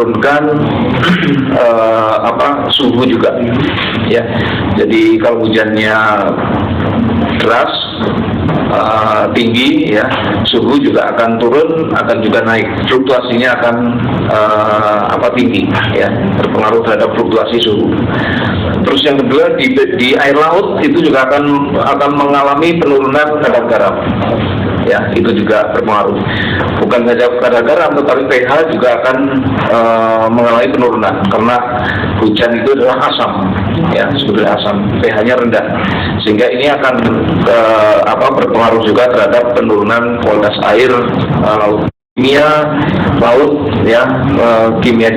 menurunkan suhu juga, ya. Jadi kalau hujannya deras, tinggi, ya, suhu juga akan turun, akan juga naik, fluktuasinya akan tinggi, ya, berpengaruh terhadap fluktuasi suhu. Terus yang kedua, di air laut itu juga akan mengalami penurunan kadar garam, ya, itu juga berpengaruh. Bukan saja kadar garam, tetapi pH juga akan mengalami penurunan karena hujan itu adalah asam, ya, sebetulnya asam, pH-nya rendah, sehingga ini akan berpengaruh juga terhadap penurunan kualitas air laut. Laut, ya, kimia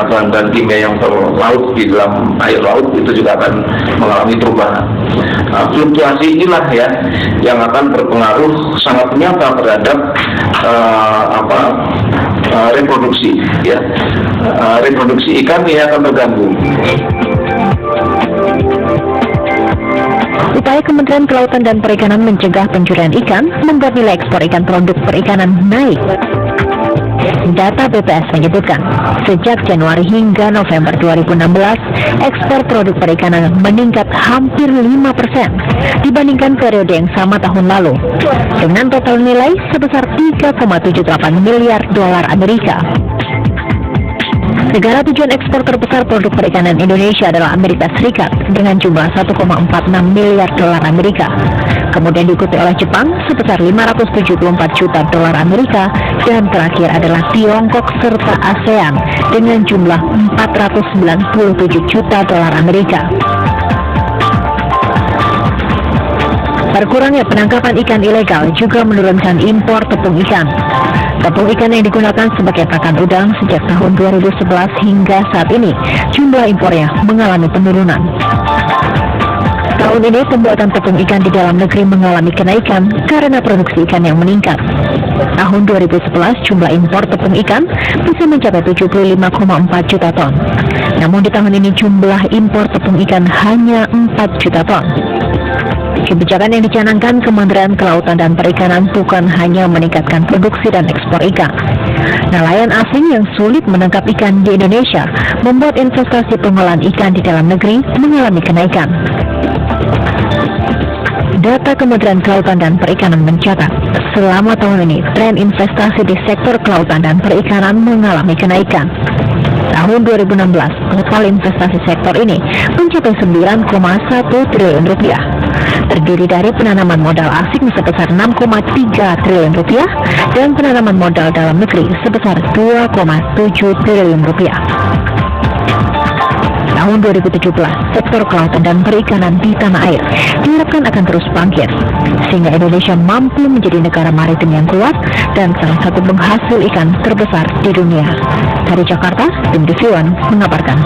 bahan kimia yang terlaut di dalam air laut itu juga akan mengalami perubahan. Fluktuasi inilah, ya, yang akan berpengaruh sangat nyata terhadap reproduksi, ya. Reproduksi ikan ini akan terganggu. Upaya Kementerian Kelautan dan Perikanan mencegah pencurian ikan membuat nilai ekspor ikan produk perikanan naik. Data BPS menyebutkan, sejak Januari hingga November 2016, ekspor produk perikanan meningkat hampir 5% dibandingkan periode yang sama tahun lalu, dengan total nilai sebesar 3,78 miliar dolar Amerika. Negara tujuan ekspor terbesar produk perikanan Indonesia adalah Amerika Serikat dengan jumlah 1,46 miliar dolar Amerika. Kemudian diikuti oleh Jepang sebesar 574 juta dolar Amerika, dan terakhir adalah Tiongkok serta ASEAN dengan jumlah 497 juta dolar Amerika. Berkurangnya penangkapan ikan ilegal juga menurunkan impor tepung ikan. Tepung ikan yang digunakan sebagai pakan udang sejak tahun 2011 hingga saat ini, jumlah impornya mengalami penurunan. Tahun ini pembuatan tepung ikan di dalam negeri mengalami kenaikan karena produksi ikan yang meningkat. Tahun 2011 jumlah impor tepung ikan bisa mencapai 75,4 juta ton. Namun di tahun ini jumlah impor tepung ikan hanya 4 juta ton. Kebijakan yang dicanangkan Kementerian Kelautan dan Perikanan bukan hanya meningkatkan produksi dan ekspor ikan. Nelayan asing yang sulit menangkap ikan di Indonesia membuat investasi pengolahan ikan di dalam negeri mengalami kenaikan. Data Kementerian Kelautan dan Perikanan mencatat, selama tahun ini tren investasi di sektor kelautan dan perikanan mengalami kenaikan. Tahun 2016, total investasi sektor ini mencapai 9,1 triliun rupiah. Terdiri dari penanaman modal asing sebesar 6,3 triliun rupiah dan penanaman modal dalam negeri sebesar 2,7 triliun rupiah. Tahun 2017, sektor kelautan dan perikanan di tanah air diharapkan akan terus bangkit, sehingga Indonesia mampu menjadi negara maritim yang kuat dan salah satu penghasil ikan terbesar di dunia. Dari Jakarta, tim TV One mengabarkan.